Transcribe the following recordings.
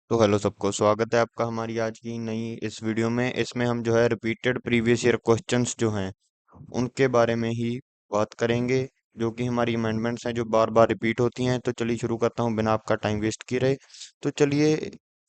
तो हेलो सबको, स्वागत है आपका हमारी आज की नई इस वीडियो में। इसमें हम जो है रिपीटेड प्रीवियस ईयर क्वेश्चंस जो हैं उनके बारे में ही बात करेंगे, जो कि हमारी अमेंडमेंट्स हैं जो बार बार रिपीट होती हैं। तो चलिए शुरू करता हूँ बिना आपका टाइम वेस्ट किए रहे। तो चलिए,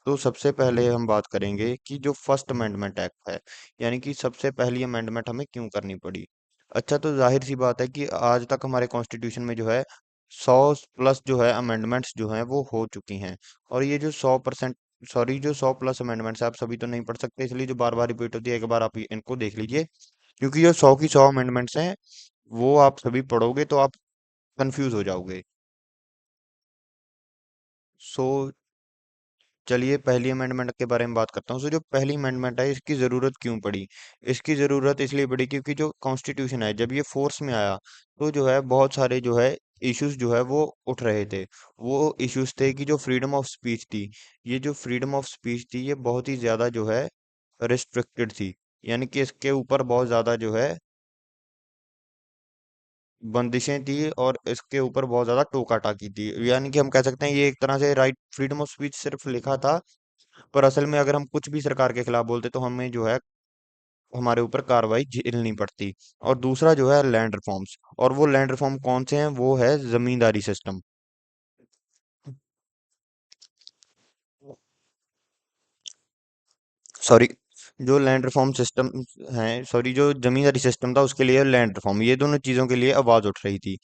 तो सबसे पहले हम बात करेंगे कि जो फर्स्ट अमेंडमेंट एक्ट है, यानी कि सबसे पहली अमेंडमेंट हमें क्यों करनी पड़ी। अच्छा, तो जाहिर सी बात है कि आज तक हमारे कॉन्स्टिट्यूशन में जो है 100 प्लस जो है अमेंडमेंट्स जो हैं वो हो चुकी हैं। और ये जो 100% सॉरी, जो 100 प्लस अमेंडमेंट्स है आप सभी तो नहीं पढ़ सकते, इसलिए जो बार बार रिपीट होती है एक बार आप इनको देख लीजिए। क्योंकि ये 100 की 100 अमेंडमेंट्स हैं, वो आप सभी पढ़ोगे तो आप कंफ्यूज हो जाओगे। सो चलिए पहली अमेंडमेंट के बारे में बात करता हूँ। सो जो पहली अमेंडमेंट है इसकी ज़रूरत क्यों पड़ी। इसकी ज़रूरत इसलिए पड़ी क्योंकि जो कॉन्स्टिट्यूशन है जब ये फोर्स में आया तो जो है बहुत सारे जो है इश्यूज जो है वो उठ रहे थे। वो इश्यूज थे कि जो फ्रीडम ऑफ स्पीच थी, ये जो फ्रीडम ऑफ स्पीच थी ये बहुत ही ज़्यादा जो है रिस्ट्रिक्टेड थी। यानी कि इसके ऊपर बहुत ज़्यादा जो है बंदिशें थी और इसके ऊपर बहुत ज़्यादा टोका टाकी थी। यानी कि हम कह सकते हैं ये एक तरह से राइट फ्रीडम ऑफ स्पीच सिर्फ लिखा था, पर असल में अगर हम कुछ भी सरकार के खिलाफ बोलते तो हमें जो है हमारे ऊपर कार्रवाई झेलनी पड़ती। और दूसरा जो है लैंड रिफॉर्म्स, और वो लैंड रिफॉर्म कौन से हैं, वो है जमींदारी सिस्टम। सॉरी, जो लैंड रिफॉर्म सिस्टम है, सॉरी, जो जमींदारी सिस्टम था उसके लिए लैंड रिफॉर्म, ये दोनों चीजों के लिए आवाज उठ रही थी।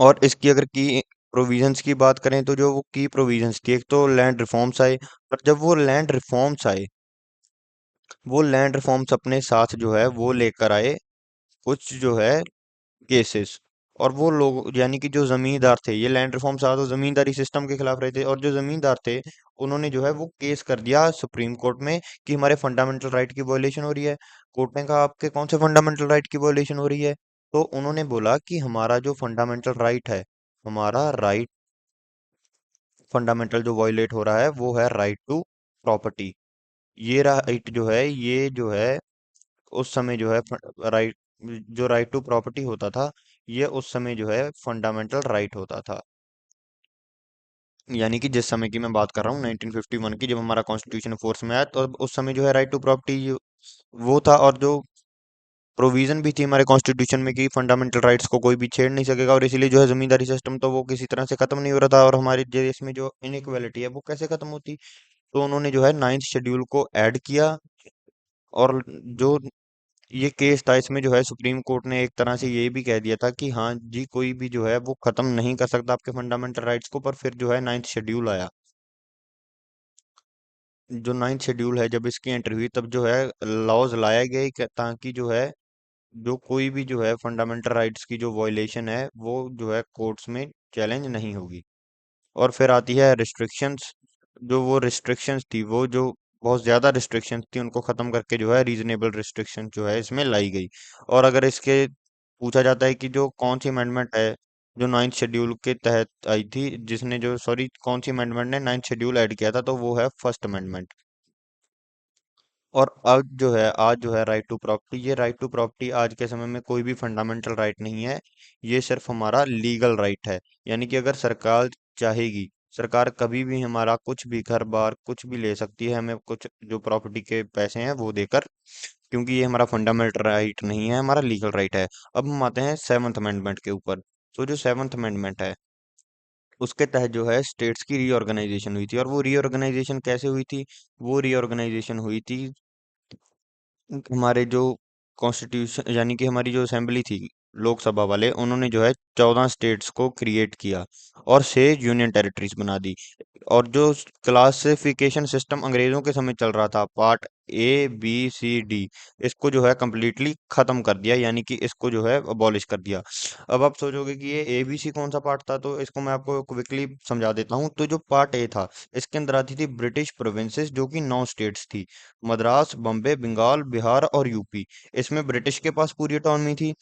और इसकी अगर की प्रोविजंस की बात करें तो जो वो की प्रोविजंस थी, एक तो लैंड रिफॉर्म्स आए। पर जब वो लैंड रिफॉर्म्स आए, वो लैंड रिफॉर्म्स अपने साथ जो है वो लेकर आए कुछ जो है केसेस। और वो लोग यानी कि जो जमींदार थे, ये लैंड रिफॉर्म साथ तो जमींदारी सिस्टम के खिलाफ रहे थे, और जो जमींदार थे उन्होंने जो है वो केस कर दिया सुप्रीम कोर्ट में कि हमारे फंडामेंटल राइट की वायलेशन हो रही है। कोर्ट ने कहा आपके कौन से फंडामेंटल राइट की वायलेशन हो रही है। तो उन्होंने बोला कि हमारा जो फंडामेंटल राइट है, हमारा राइट फंडामेंटल जो वायलेट हो रहा है वो है राइट टू प्रॉपर्टी। ये राइट जो है, ये जो है उस समय जो है राइट, जो राइट टू प्रॉपर्टी होता था, ये उस समय जो है फंडामेंटल राइट होता था। यानी कि जिस समय की मैं बात कर रहा हूँ 1951 की, जब हमारा कॉन्स्टिट्यूशन फोर्स में आया तो उस समय जो है राइट टू प्रॉपर्टी वो था। और जो प्रोविजन भी थी हमारे कॉन्स्टिट्यूशन में कि फंडामेंटल राइट्स को कोई भी छेड़ नहीं सकेगा, और इसीलिए जो है जमींदारी सिस्टम तो वो किसी तरह से खत्म नहीं हो रहा था। और हमारे देश में जो इनइक्वालिटी है वो कैसे खत्म होती। तो उन्होंने जो है नाइन्थ शेड्यूल को ऐड किया। और जो ये केस था इसमें जो है सुप्रीम कोर्ट ने एक तरह से ये भी कह दिया था कि हाँ जी, कोई भी जो है वो खत्म नहीं कर सकता आपके फंडामेंटल राइट्स को। पर फिर जो है नाइन्थ शेड्यूल आया। जो नाइन्थ शेड्यूल है जब इसकी एंट्री हुई तब जो है लॉज लाया गया ताकि जो है जो कोई भी जो है फंडामेंटल राइट्स की जो वायलेशन है वो जो है कोर्ट्स में चैलेंज नहीं होगी। और फिर आती है रिस्ट्रिक्शंस। जो वो रिस्ट्रिक्शंस थी, वो जो बहुत ज्यादा रिस्ट्रिक्शंस थी उनको खत्म करके जो है रीजनेबल रिस्ट्रिक्शन जो है इसमें लाई गई। और अगर इसके पूछा जाता है कि जो कौन सी अमेंडमेंट है जो नाइन्थ शेड्यूल के तहत आई थी, जिसने जो सॉरी कौन सी अमेंडमेंट ने नाइन्थ शेड्यूल ऐड किया था, तो वो है फर्स्ट अमेंडमेंट। और अब जो है आज जो है राइट टू प्रॉपर्टी, ये राइट टू प्रॉपर्टी आज के समय में कोई भी फंडामेंटल राइट नहीं है, ये सिर्फ हमारा लीगल राइट है। यानी कि अगर सरकार चाहेगी, सरकार कभी भी हमारा कुछ भी घर बार कुछ भी ले सकती है, हमें कुछ जो प्रॉपर्टी के पैसे हैं वो देकर, क्योंकि ये हमारा फंडामेंटल राइट नहीं है, हमारा लीगल राइट है। अब हम आते हैं सेवन्थ अमेंडमेंट के ऊपर। तो जो सेवन्थ अमेंडमेंट है उसके तहत जो है स्टेट्स की रीऑर्गेनाइजेशन हुई थी। और वो रीऑर्गेनाइजेशन कैसे हुई थी, वो रीऑर्गेनाइजेशन हुई थी हमारे जो कॉन्स्टिट्यूशन यानी कि हमारी जो असेंबली थी, लोकसभा वाले, उन्होंने जो है 14 स्टेट्स को क्रिएट किया और 6 यूनियन टेरिटरीज बना दी। और जो क्लासिफिकेशन सिस्टम अंग्रेजों के समय चल रहा था, part A B C D, इसको जो है कम्प्लीटली खत्म कर दिया, यानी कि इसको जो है अबॉलिश कर दिया। अब आप सोचोगे कि ये ABC कौन सा पार्ट था, तो इसको मैं आपको क्विकली समझा देता हूँ। तो जो पार्ट A था, इसके अंदर आती थी ब्रिटिश प्रोविंसेस जो कि 9 स्टेट्स थी, मद्रास, बम्बे, बंगाल, बिहार और यूपी। इसमें ब्रिटिश के पास पूरी ऑटोनॉमी थी।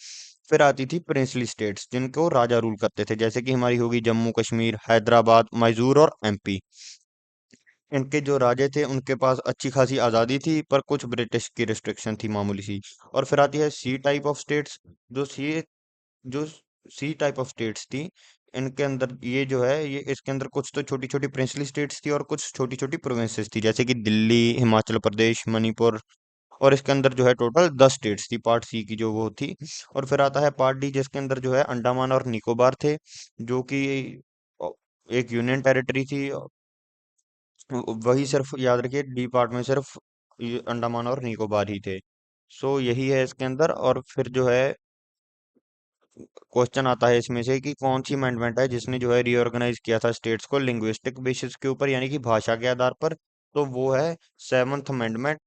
फिर आती थी प्रिंसली स्टेट्स जिनको राजा रूल करते थे, जैसे कि हमारी होगी जम्मू कश्मीर, हैदराबाद, मैसूर और MP। इनके जो राजे थे उनके पास अच्छी खासी आज़ादी थी, पर कुछ ब्रिटिश की रिस्ट्रिक्शन थी मामूली सी। और फिर आती है सी टाइप ऑफ स्टेट्स। जो सी टाइप ऑफ स्टेट्स थी, इनके अंदर ये जो है ये इसके अंदर कुछ तो छोटी छोटी प्रिंसली स्टेट्स थी और कुछ छोटी छोटी प्रोविंसेस थी, जैसे कि दिल्ली, हिमाचल प्रदेश, मणिपुर। और इसके अंदर जो है टोटल 10 स्टेट्स थी, पार्ट सी की जो वो थी। और फिर आता है पार्ट डी, जिसके अंदर जो है अंडमान और निकोबार थे, जो कि एक यूनियन टेरिटरी थी। वही सिर्फ याद रखिए, डी पार्ट में सिर्फ ये अंडमान और निकोबार ही थे। सो यही है इसके अंदर। और फिर जो है क्वेश्चन आता है इसमें से कि कौन सी अमेंडमेंट है जिसने जो है रीऑर्गेनाइज किया था स्टेट्स को लिंग्विस्टिक बेसिस के ऊपर, यानी कि भाषा के आधार पर। तो वो है सेवन्थ अमेंडमेंट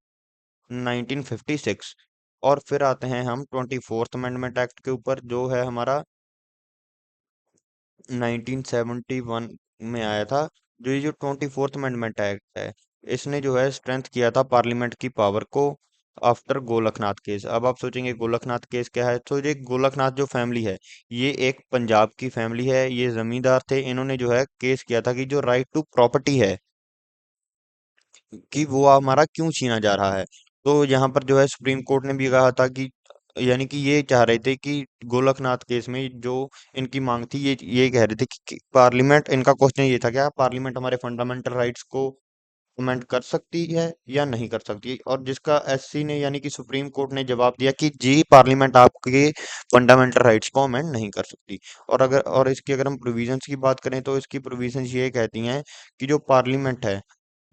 1956। और फिर आते हैं हम 24th अमेंडमेंट एक्ट के ऊपर, जो है हमारा 1971 में आया था। जो ये जो 24th अमेंडमेंट एक्ट है, इसने जो है स्ट्रेंथ किया था पार्लियामेंट की पावर को आफ्टर गोलकनाथ केस। अब आप सोचेंगे गोलकनाथ केस क्या है, तो ये गोलकनाथ जो फैमिली है, ये एक पंजाब की फैमिली है, ये जमींदार थे। इन्होंने जो है केस किया था कि जो राइट टू प्रॉपर्टी है, कि वो हमारा क्यों छीना जा रहा है। तो यहाँ पर जो है सुप्रीम कोर्ट ने भी कहा था कि, यानी कि ये चाह रहे थे कि गोलकनाथ केस में जो इनकी मांग थी, ये कह रहे थे कि पार्लियामेंट, इनका क्वेश्चन ये था क्या पार्लियामेंट हमारे फंडामेंटल राइट्स को कमेंट कर सकती है या नहीं कर सकती। और जिसका एससी ने, यानी कि सुप्रीम कोर्ट ने जवाब दिया कि जी पार्लियामेंट आपके फंडामेंटल राइट्स को अमेंड नहीं कर सकती। और इसकी अगर हम प्रोविजंस की बात करें, तो इसकी प्रोविजंस ये कहती हैं कि जो पार्लियामेंट है,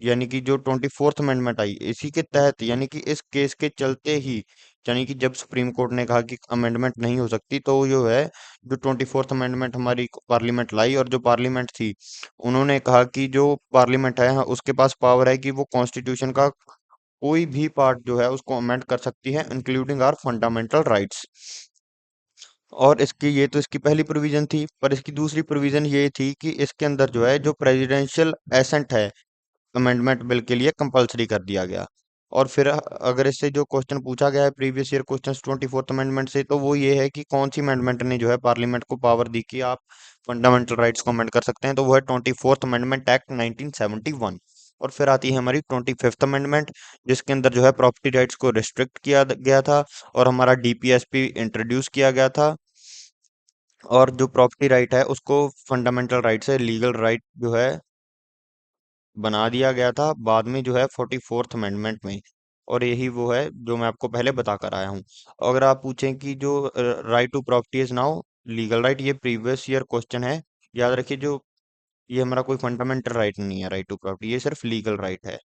यानी कि जो 24th अमेंडमेंट आई इसी के तहत, यानी कि इस केस के चलते ही, यानी कि जब सुप्रीम कोर्ट ने कहा कि अमेंडमेंट नहीं हो सकती, तो जो है जो 24th अमेंडमेंट हमारी पार्लियामेंट लाई, और जो पार्लियामेंट थी, उन्होंने कहा कि जो पार्लियामेंट है, हाँ, उसके पास पावर है कि वो कॉन्स्टिट्यूशन का कोई भी पार्ट जो है उसको अमेंड कर सकती है, इंक्लूडिंग आवर फंडामेंटल राइट्स। और इसकी ये तो इसकी पहली प्रोविजन थी, पर इसकी दूसरी प्रोविजन ये थी कि इसके अंदर जो है जो प्रेसिडेंशियल एसेंट है अमेंडमेंट बिल के लिए कंपलसरी कर दिया गया। और फिर अगर इससे जो क्वेश्चन पूछा गया है previous year question 24th amendment से, तो वो ये है कि कौन सी अमेंडमेंट ने जो है पार्लियामेंट को पावर दी कि आप फंडामेंटल राइट्स को अमेंड कर सकते हैं, तो वो है 24th अमेंडमेंट एक्ट 1971। और फिर आती है हमारी 25th अमेंडमेंट, जिसके अंदर जो है प्रॉपर्टी राइट्स को रिस्ट्रिक्ट किया गया था, और हमारा डीपीएसपी इंट्रोड्यूस किया गया था। और जो प्रॉपर्टी राइट है उसको फंडामेंटल राइट से लीगल राइट जो है बना दिया गया था बाद में, जो है 44th अमेंडमेंट में। और यही वो है जो मैं आपको पहले बता कर आया हूँ। अगर आप पूछें कि जो right to property is now legal right, ये प्रीवियस ईयर क्वेश्चन है। याद रखिए, जो ये हमारा कोई फंडामेंटल राइट नहीं है राइट टू प्रॉपर्टी, ये सिर्फ लीगल राइट है।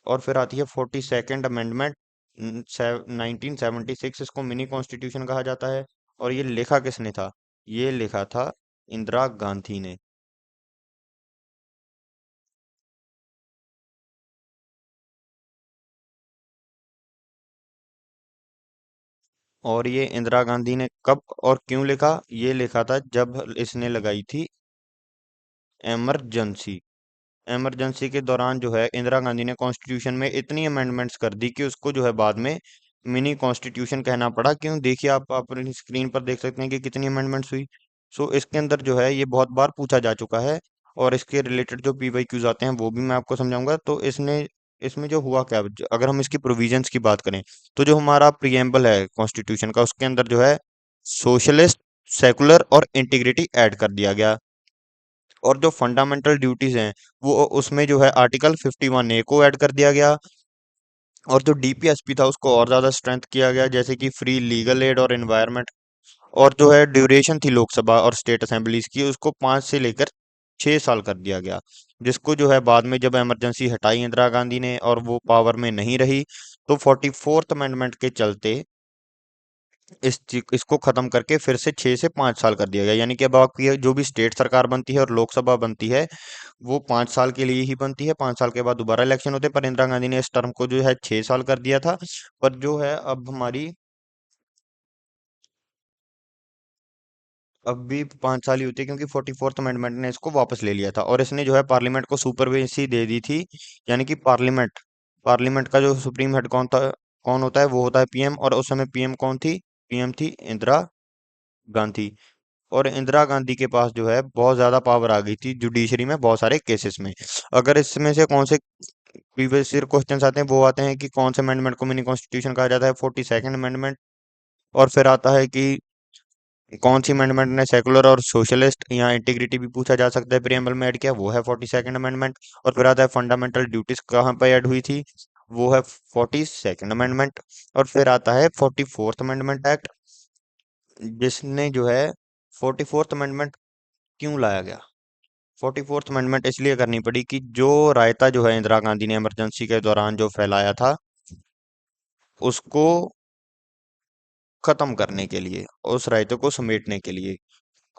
और फिर आती है 42nd अमेंडमेंट 1976, इसको मिनी कॉन्स्टिट्यूशन कहा जाता है। और ये लिखा किसने था? ये लिखा था इंदिरा गांधी ने। और ये इंदिरा गांधी ने कब और क्यों लिखा? ये लिखा था जब इसने लगाई थी इमरजेंसी। इमरजेंसी के दौरान जो है इंदिरा गांधी ने कॉन्स्टिट्यूशन में इतनी अमेंडमेंट्स कर दी कि उसको जो है बाद में मिनी कॉन्स्टिट्यूशन कहना पड़ा। क्यों? देखिए, आप अपनी स्क्रीन पर देख सकते हैं कि कितनी अमेंडमेंट्स हुई। सो इसके अंदर जो है ये बहुत बार पूछा जा चुका है, और इसके रिलेटेड जो पीवाईक्यूज आते हैं वो भी मैं आपको समझाऊंगा। तो इसने इसमें जो हुआ क्या, अगर हम इसकी प्रोविजंस की बात करें, तो जो हमारा प्रियम्बल है कॉन्स्टिट्यूशन का, उसके अंदर जो है सोशलिस्ट, सेकुलर और इंटीग्रिटी ऐड कर दिया गया। और जो फंडामेंटल ड्यूटीज हैं, वो उसमें जो है आर्टिकल 51A को ऐड कर दिया गया। और जो डीपीएसपी था उसको और ज्यादा स्ट्रेंथ किया गया, जैसे कि फ्री लीगल एड और एनवायरनमेंट। और जो है ड्यूरेशन थी लोकसभा और स्टेट असेंबलीज की, उसको 5 से लेकर 6 साल कर दिया गया। जिसको जो है बाद में जब इमरजेंसी हटाई इंदिरा गांधी ने और वो पावर में नहीं रही, तो 44th अमेंडमेंट के चलते इसको खत्म करके फिर से 6 से 5 साल कर दिया गया। यानी कि अब आपकी जो भी स्टेट सरकार बनती है और लोकसभा बनती है, वो 5 साल के लिए ही बनती है। 5 साल के बाद दोबारा इलेक्शन होते हैं, पर इंदिरा गांधी ने इस टर्म को जो है 6 साल कर दिया था। पर जो है अब हमारी, अब भी 5 साल ही होती है, क्योंकि 44th अमेंडमेंट ने इसको वापस ले लिया था, और इसने जो है पार्लियामेंट को सुपरवेसी दे दी थी। यानी कि पार्लियामेंट पार्लियामेंट का जो सुप्रीम हेड कौन होता है? वो होता है पीएम। और उस समय पीएम कौन थी? पीएम थी इंदिरा गांधी। और इंदिरा गांधी के पास जो है बहुत ज्यादा पावर आ गई थी जुडिशरी में बहुत सारे केसेस में। अगर इसमें से कौन से प्रीवियस ईयर क्वेश्चन आते हैं, वो आते हैं कि कौन से अमेंडमेंट को मिनी कॉन्स्टिट्यूशन कहा जाता है? 42nd amendment. और फिर आता है कि कौन सी अमेंडमेंट ने सेकुलर और सोशलिस्ट या इंटीग्रिटी भी पूछा जा सकता है प्रियम्बल में ऐड किया, वो है 42nd अमेंडमेंट। और फिर आता है फंडामेंटल ड्यूटीज कहाँ पे ऐड हुई थी, वो है 42nd अमेंडमेंट। और फिर आता है 44th अमेंडमेंट एक्ट, जिसने जो है 44th अमेंडमेंट क्यों लाया गया। 44th अमेंडमेंट इसलिए करनी पड़ी कि जो रायता जो है इंदिरा गांधी ने इमरजेंसी के दौरान जो फैलाया था, उसको खत्म करने के लिए, उस रायते को समेटने के लिए।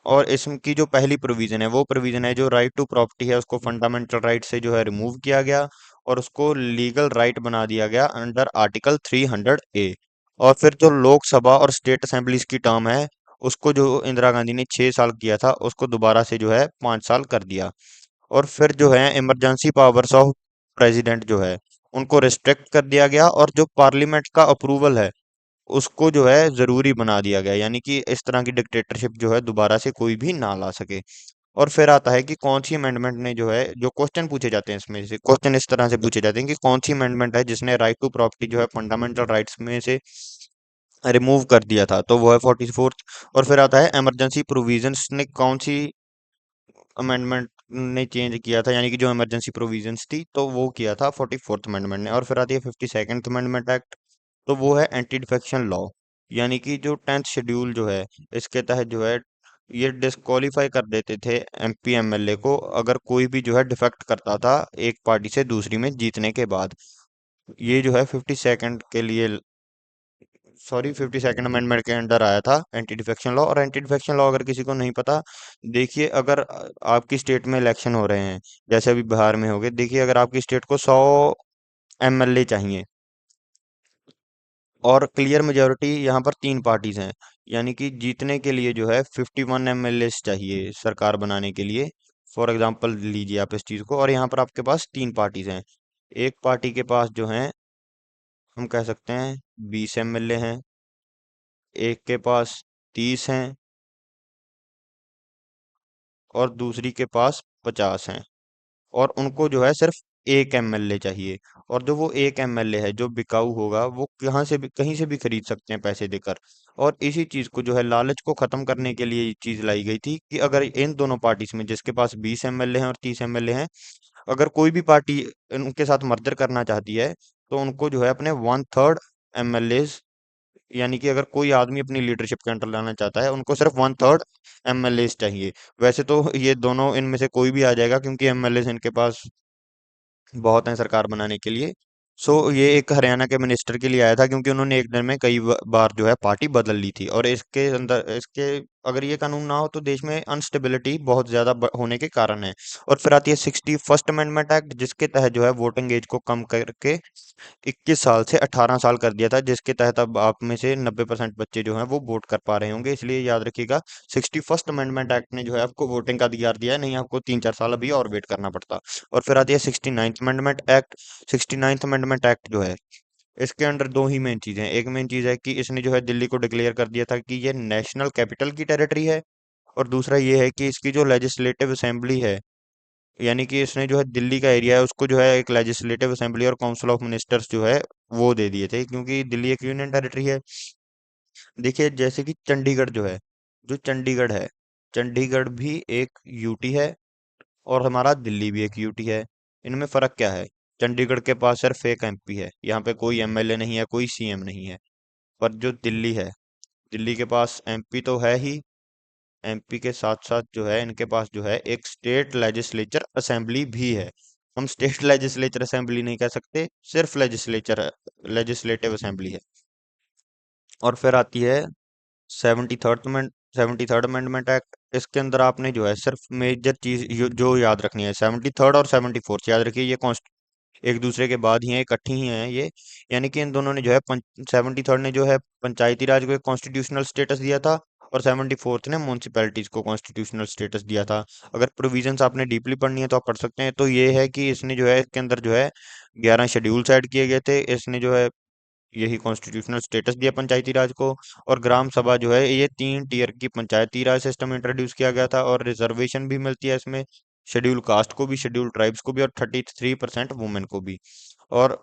और इसम की जो पहली प्रोविजन है, वो प्रोविजन है जो राइट टू प्रॉपर्टी है, उसको फंडामेंटल राइट से जो है रिमूव किया गया और उसको लीगल राइट बना दिया गया अंडर आर्टिकल 300 ए। और फिर जो लोकसभा और स्टेट असेंबलीज की टर्म है, उसको जो इंदिरा गांधी ने 6 साल किया था, उसको दोबारा से जो है 5 साल कर दिया। और फिर जो है इमरजेंसी पावर्स ऑफ प्रेसिडेंट जो है, उनको रिस्ट्रिक्ट कर दिया गया। और जो पार्लियामेंट का अप्रूवल है, उसको जो है जरूरी बना दिया गया, यानी कि इस तरह की डिक्टेटरशिप जो है दोबारा से कोई भी ना ला सके। और फिर आता है कि कौन सी अमेंडमेंट ने जो है, जो क्वेश्चन पूछे जाते हैं इसमें से, क्वेश्चन इस तरह से पूछे जाते हैं कि कौन सी अमेंडमेंट है जिसने राइट टू प्रॉपर्टी जो है फंडामेंटल राइट्स में से रिमूव कर दिया था, तो वो है 44th। और फिर आता है इमरजेंसी प्रोविजंस ने कौन सी अमेंडमेंट ने चेंज किया था, यानी कि जो इमरजेंसी प्रोविजंस थी, तो वो किया था 44th अमेंडमेंट ने। और फिर आती है 52nd अमेंडमेंट एक्ट, तो वो है एंटी डिफेक्शन लॉ, यानी कि जो 10th शेड्यूल जो है, इसके तहत जो है ये डिस्क्वालीफाई कर देते थे एमपी एमएलए को, अगर कोई भी जो है डिफेक्ट करता था एक पार्टी से दूसरी में जीतने के बाद। ये जो है 52nd के लिए, सॉरी 52nd अमेंडमेंट के अंडर आया था एंटी डिफेक्शन लॉ। और एंटी डिफेक्शन लॉ अगर किसी को नहीं पता, देखिए अगर आपकी स्टेट में इलेक्शन हो रहे हैं, जैसे अभी बिहार में हो गए, देखिए अगर आपकी स्टेट को 100 एमएलए चाहिए और क्लियर मेजोरिटी यहाँ पर 3 पार्टीज हैं, यानी कि जीतने के लिए जो है 51 एमएलए चाहिए सरकार बनाने के लिए। फॉर एग्जाम्पल लीजिए आप इस चीज को, और यहाँ पर आपके पास 3 पार्टीज हैं। एक पार्टी के पास जो है, हम कह सकते हैं 20 एमएलए हैं, एक के पास 30 हैं, और दूसरी के पास 50 हैं। और उनको जो है सिर्फ एक एमएलए चाहिए। और जो वो एक एमएलए है जो बिकाऊ होगा, वो कहाँ से भी कहीं से भी खरीद सकते हैं पैसे देकर। और इसी चीज को जो है लालच को खत्म करने के लिए ये चीज लाई गई थी कि अगर इन दोनों पार्टीज में जिसके पास 20 एमएलए हैं और 30 एमएलए हैं, अगर कोई भी पार्टी उनके साथ मर्जर करना चाहती है, तो उनको जो है अपने 1/3 एमएलए, यानी कि अगर कोई आदमी अपनी लीडरशिप के अंडर लाना चाहता है, उनको सिर्फ 1/3 एमएलए चाहिए। वैसे तो ये दोनों इनमें से कोई भी आ जाएगा, क्योंकि एमएलए इनके पास बहुत हैं सरकार बनाने के लिए। सो ये एक हरियाणा के मिनिस्टर के लिए आया था, क्योंकि उन्होंने एक दिन में कई बार जो है पार्टी बदल ली थी। और इसके अंदर इसके अगर ये कानून ना हो तो देश में अनस्टेबिलिटी बहुत ज्यादा होने के कारण है। और फिर आती है 61st अमेंडमेंट एक्ट, जिसके तहत जो है वोटिंग एज को कम करके 21 साल से 18 साल कर दिया था, जिसके तहत अब आप में से 90% बच्चे जो हैं वो वोट कर पा रहे होंगे। इसलिए याद रखिएगा, 61st अमेंडमेंट एक्ट ने जो है आपको वोटिंग का अधिकार दिया है, नहीं आपको 3-4 साल अभी और वेट करना पड़ता। और फिर आती है 69th amendment act. 69th amendment act जो है, इसके अंडर दो ही मेन चीजें हैं। एक मेन चीज है कि इसने जो है दिल्ली को डिक्लेयर कर दिया था कि ये नेशनल कैपिटल की टेरिटरी है। और दूसरा ये है कि इसकी जो लेजिस्लेटिव असेंबली है, यानी कि इसने जो है दिल्ली का एरिया है उसको जो है एक लेजिस्लेटिव असेंबली और काउंसिल ऑफ मिनिस्टर्स जो है वो दे दिए थे, क्योंकि दिल्ली एक यूनियन टेरिटरी है। देखिए जैसे कि चंडीगढ़ जो है, जो चंडीगढ़ है, चंडीगढ़ भी एक यूटी है, और हमारा दिल्ली भी एक यूटी है। इनमें फर्क क्या है, चंडीगढ़ के पास सिर्फ एक एमपी है, यहाँ पे कोई एमएलए नहीं है, कोई सीएम नहीं है। पर जो दिल्ली है, दिल्ली के पास एमपी तो है ही, एमपी के साथ साथ जो है इनके पास जो है एक स्टेट लेजिस्लेचर असेंबली भी है। हम स्टेट लेजिस्लेचर असेंबली नहीं कह सकते, सिर्फ लेजिस्लेटिव असेंबली है। और फिर आती है 73rd अमेंडमेंट एक्ट। इसके अंदर आपने जो है सिर्फ मेजर चीज जो याद रखनी है, 73rd और 74th याद रखिए, ये एक दूसरे के बाद ही हैं, इकट्ठी ही हैं ये। यानी कि इन दोनों ने जो है 73rd ने जो है पंचायती राज को एक कॉन्स्टिट्यूशनल स्टेटस दिया था, और 74th ने म्यूनसिपैलिटीज को कॉन्स्टिट्यूशनल स्टेटस दिया था। अगर प्रोविजंस आपने डीपली पढ़नी है तो आप पढ़ सकते हैं। तो ये है कि इसने जो है इसके अंदर जो है 11 शेड्यूल्स ऐड किए गए थे, इसने जो है यही कॉन्स्टिट्यूशनल स्टेटस दिया पंचायती राज को। और ग्राम सभा जो है, ये 3 टीयर की पंचायती राज सिस्टम इंट्रोड्यूस किया गया था, और रिजर्वेशन भी मिलती है इसमें, शेड्यूल कास्ट को भी, शेड्यूल ट्राइब्स को भी, और 33% वुमेन को भी। और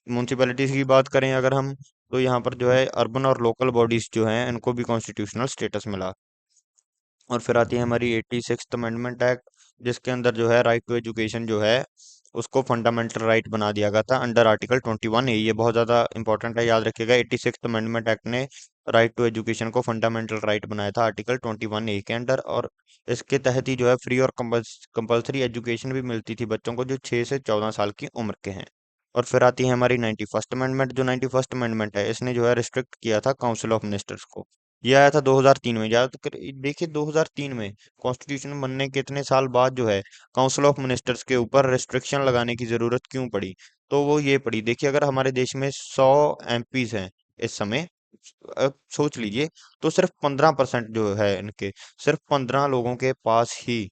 म्यूनसिपैलिटीज की बात करें अगर हम, तो यहाँ पर जो है अर्बन और लोकल बॉडीज जो हैं इनको भी कॉन्स्टिट्यूशनल स्टेटस मिला। और फिर आती है हमारी 86th अमेंडमेंट एक्ट, जिसके अंदर जो है राइट टू एजुकेशन जो है उसको फंडामेंटल राइट बना दिया गया था अंडर आर्टिकल 21A। ये बहुत ज़्यादा इंपॉर्टेंट है, याद रखिएगा। 86th अमेंडमेंट एक्ट ने राइट टू एजुकेशन को फंडामेंटल राइट बनाया था आर्टिकल 21A के अंडर। और इसके तहत ही जो है फ्री और कंपल्सरी एजुकेशन भी मिलती थी बच्चों को जो 6 से 14 साल की उम्र के हैं। और फिर आती है हमारी 91st अमेंडमेंट। जो 91st अमेंडमेंट है इसने जो है रिस्ट्रिक्ट किया था काउंसिल ऑफ मिनिस्टर्स को। ये आया था 2003 में। ज्यादातर देखिए 2003 में कॉन्स्टिट्यूशन बनने के इतने साल बाद जो है काउंसिल ऑफ मिनिस्टर्स के ऊपर रिस्ट्रिक्शन लगाने की जरूरत क्यों पड़ी? तो वो ये पड़ी, देखिए अगर हमारे देश में 100 MPs हैं इस समय, सोच लीजिए, तो सिर्फ 15% जो है इनके, सिर्फ 15 लोगों के पास ही,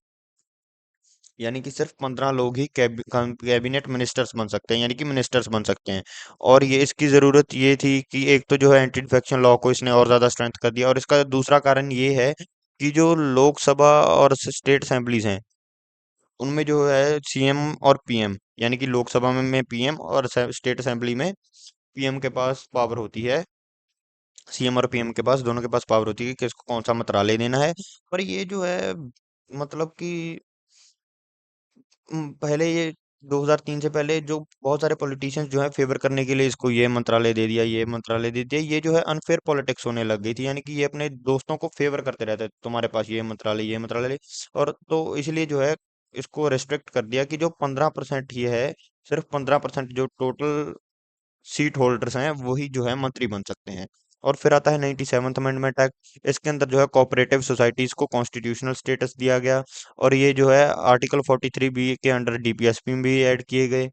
यानी कि सिर्फ 15 लोग ही कैबिनेट मिनिस्टर्स बन सकते हैं, यानी कि मिनिस्टर्स बन सकते हैं। और ये इसकी जरूरत ये थी कि एक तो जो है एंटी इन्फेक्शन लॉ को इसने और ज्यादा स्ट्रेंथ कर दिया, और इसका दूसरा कारण ये है कि जो लोकसभा और स्टेट असेंबलीज हैं उनमें जो है सीएम और पीएम, यानी कि लोकसभा में पीएम और स्टेट असेंबली में पीएम के पास पावर होती है। सीएम और पीएम के पास, दोनों के पास पावर होती है कि किसको कौन सा मंत्रालय देना है। पर ये जो है मतलब कि पहले ये 2003 से पहले जो बहुत सारे पॉलिटिशियंस जो है फेवर करने के लिए इसको ये मंत्रालय दे दिया, ये मंत्रालय दे दिया, ये जो है अनफेयर पॉलिटिक्स होने लग गई थी। यानी कि ये अपने दोस्तों को फेवर करते रहते तुम्हारे पास ये मंत्रालय, ये मंत्रालय। और तो इसलिए जो है इसको रेस्ट्रिक्ट कर दिया कि जो 15% ये है, सिर्फ 15% जो टोटल सीट होल्डर्स हैं वही जो है मंत्री बन सकते हैं। और फिर आता है 97th अमेंडमेंट एक्ट। इसके अंदर जो है कोऑपरेटिव सोसाइटीज को कॉन्स्टिट्यूशनल स्टेटस दिया गया। और ये जो है आर्टिकल 43B के अंडर डीपीएसपी में भी ऐड किए गए।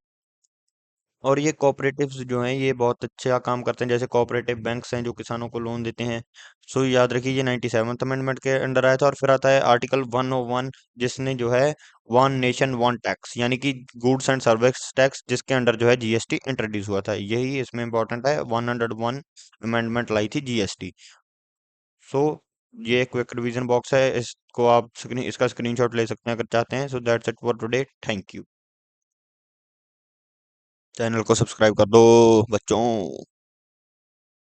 और ये कोऑपरेटिव्स जो हैं ये बहुत अच्छा काम करते हैं, जैसे कोऑपरेटिव बैंक्स हैं जो किसानों को लोन देते हैं। सो याद रखिए ये 97th अमेंडमेंट के अंडर आया था। और फिर आता है आर्टिकल 101, जिसने जो है वन नेशन वन टैक्स, यानी कि गुड्स एंड सर्विस टैक्स, जिसके अंडर जो है जीएसटी इंट्रोड्यूस हुआ था। यही इसमें इंपॉर्टेंट है, 101 अमेंडमेंट लाई थी जीएसटी। सो ये एक क्विक रिवीजन बॉक्स है, इसको आप इसका स्क्रीनशॉट ले सकते हैं अगर चाहते हैं। So that's it for today, thank you. Channel को सब्सक्राइब कर दो बच्चों।